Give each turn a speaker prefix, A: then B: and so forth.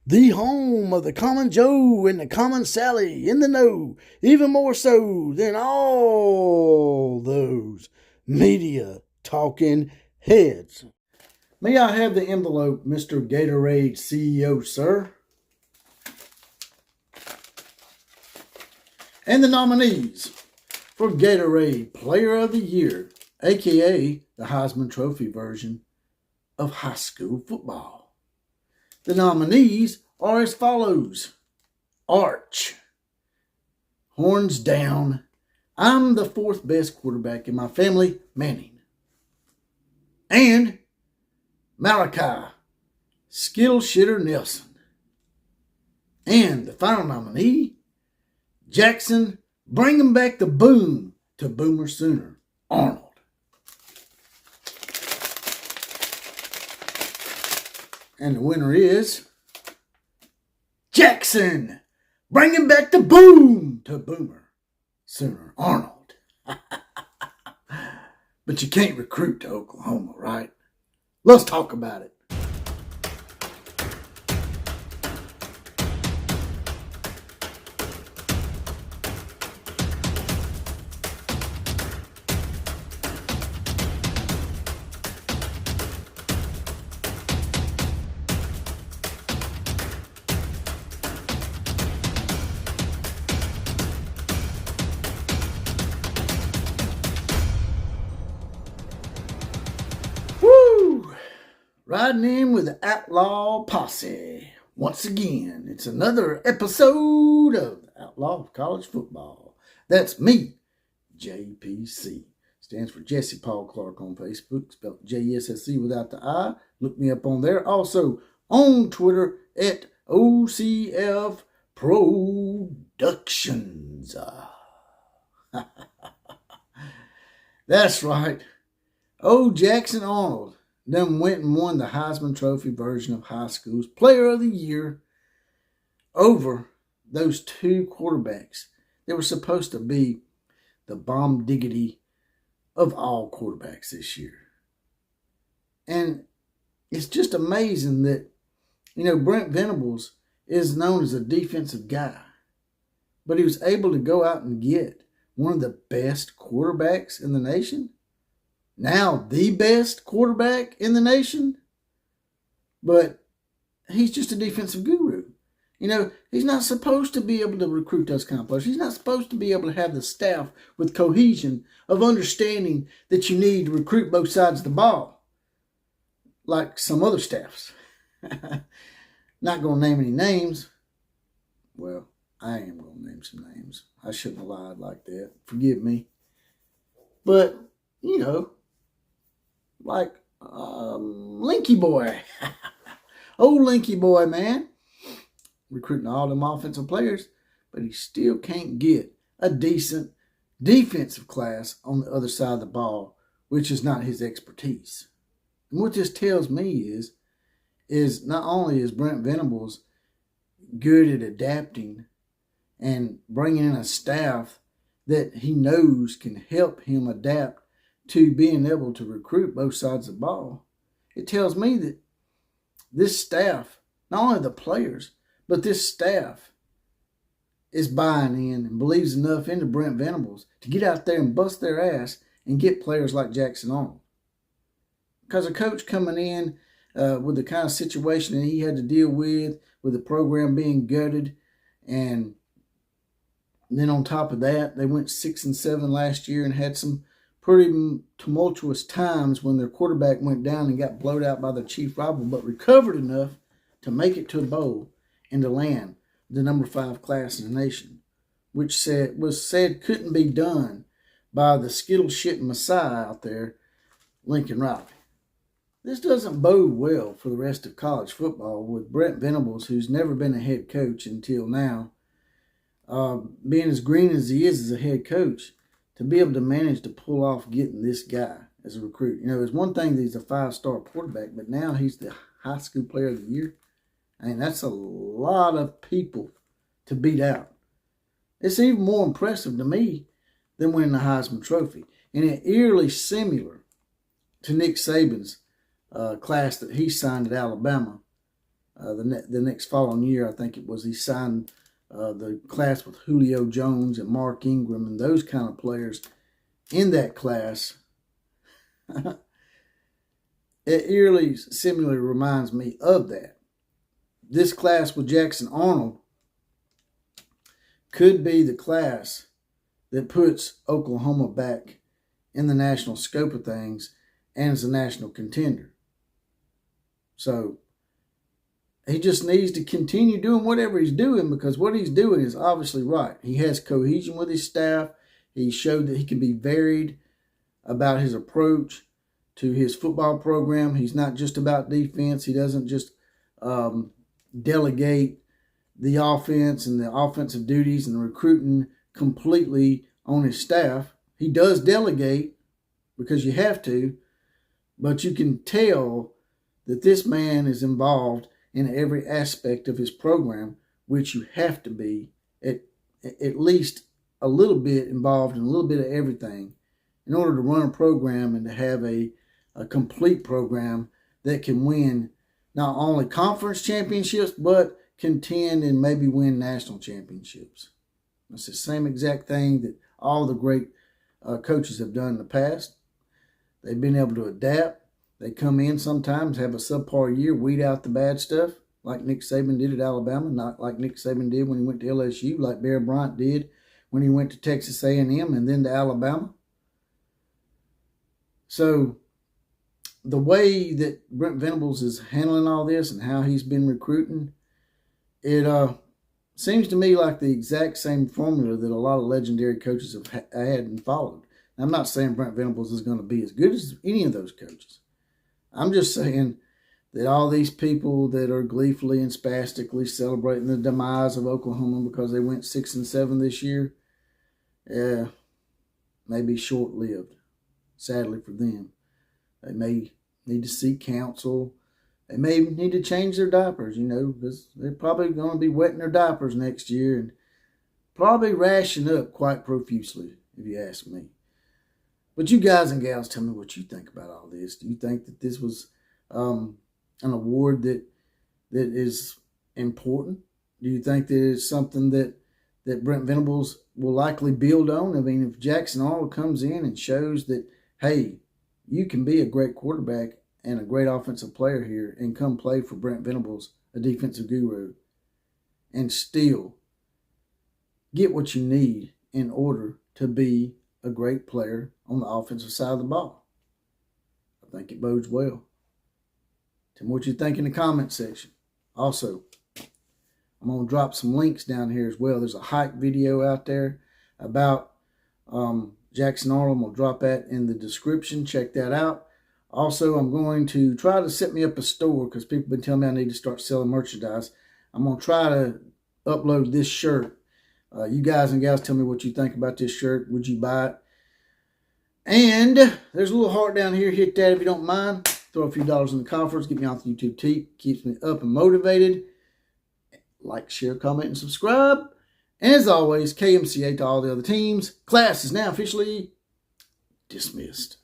A: The home of the common Joe and the common Sally in the know, even more so than all those media talking heads. May I have the envelope, Mr. Gatorade CEO, sir? And the nominees for Gatorade Player of the Year, aka the Heisman Trophy version of high school football. The nominees are as follows. Arch. Horns down. I'm the fourth best quarterback in my family, Manning. And Malachi. Skittle Shitter Nelson. And the final nominee, Jackson, bringing back the boom to Boomer Sooner, Arnold. And the winner is Jackson, bringing back the boom to Boomer Sooner, Arnold. But you can't recruit to Oklahoma, right? Let's talk about it. Riding in with the Outlaw Posse. Once again, it's another episode of Outlaw of College Football. That's me, JPC. Stands for Jesse Paul Clark on Facebook, spelled Jessc without the I. Look me up on there. Also on Twitter at OCF Productions. That's right. Jackson Arnold then went and won the Heisman Trophy version of high school's Player of the Year over those two quarterbacks. They were supposed to be the bomb diggity of all quarterbacks this year. And it's just amazing that, Brent Venables is known as a defensive guy, but he was able to go out and get one of the best quarterbacks in the nation. Now the best quarterback in the nation, but he's just a defensive guru. He's not supposed to be able to recruit those kind of players. He's not supposed to be able to have the staff with cohesion of understanding that you need to recruit both sides of the ball, like some other staffs. Not going to name any names. Well, I am going to name some names. I shouldn't have lied like that. Forgive me. But, like Linky Boy. Old Linky Boy, man. Recruiting all them offensive players, but he still can't get a decent defensive class on the other side of the ball, which is not his expertise. And what this tells me is not only is Brent Venables good at adapting and bringing in a staff that he knows can help him adapt to being able to recruit both sides of the ball, it tells me that this staff, not only the players, but this staff is buying in and believes enough into Brent Venables to get out there and bust their ass and get players like Jackson Arnold. Because a coach coming in with the kind of situation that he had to deal with the program being gutted, and then on top of that, they went 6-7 last year and had some pretty tumultuous times when their quarterback went down and got blowed out by their chief rival, but recovered enough to make it to a bowl and to land the number 5 class in the nation, which was said couldn't be done by the skittle shit messiah out there, Lincoln Riley. This doesn't bode well for the rest of college football with Brent Venables, who's never been a head coach until now, being as green as he is as a head coach, to be able to manage to pull off getting this guy as a recruit. It's one thing that he's a 5-star quarterback, but now he's the high school player of the year. That's a lot of people to beat out. It's even more impressive to me than winning the Heisman Trophy. And it's eerily similar to Nick Saban's class that he signed at Alabama the next following year, I think it was, he signed the class with Julio Jones and Mark Ingram and those kind of players in that class. It eerily, similarly reminds me of that. This class with Jackson Arnold could be the class that puts Oklahoma back in the national scope of things and as a national contender. So he just needs to continue doing whatever he's doing, because what he's doing is obviously right. He has cohesion with his staff. He showed that he can be varied about his approach to his football program. He's not just about defense. He doesn't just delegate the offense and the offensive duties and the recruiting completely on his staff. He does delegate because you have to, but you can tell that this man is involved in every aspect of his program, which you have to be at least a little bit involved in a little bit of everything in order to run a program and to have a complete program that can win not only conference championships, but contend and maybe win national championships. That's the same exact thing that all the great coaches have done in the past. They've been able to adapt. They come in sometimes, have a subpar year, weed out the bad stuff, like Nick Saban did at Alabama, not like Nick Saban did when he went to LSU, like Bear Bryant did when he went to Texas A&M and then to Alabama. So the way that Brent Venables is handling all this and how he's been recruiting, it seems to me like the exact same formula that a lot of legendary coaches have had and followed. Now, I'm not saying Brent Venables is going to be as good as any of those coaches. I'm just saying that all these people that are gleefully and spastically celebrating the demise of Oklahoma because they went 6-7 this year, may be short-lived, sadly for them. They may need to seek counsel. They may need to change their diapers, because they're probably going to be wetting their diapers next year and probably ration up quite profusely, if you ask me. But you guys and gals, tell me what you think about all this. Do you think that this was an award that is important? Do you think that it's something that Brent Venables will likely build on? I mean, if Jackson Arnold comes in and shows that, hey, you can be a great quarterback and a great offensive player here and come play for Brent Venables, a defensive guru, and still get what you need in order to be a great player on the offensive side of the ball. I think it bodes well. Tell me what you think in the comment section. Also, I'm going to drop some links down here as well. There's a hype video out there about Jackson Arnold. I'm going to drop that in the description. Check that out. Also, I'm going to try to set me up a store because people have been telling me I need to start selling merchandise. I'm going to try to upload this shirt. You guys and gals, tell me what you think about this shirt. Would you buy it? And there's a little heart down here. Hit that if you don't mind. Throw a few dollars in the coffers. Get me off the YouTube tip. Keeps me up and motivated. Like, share, comment, and subscribe. And as always, KMCA to all the other teams. Class is now officially dismissed.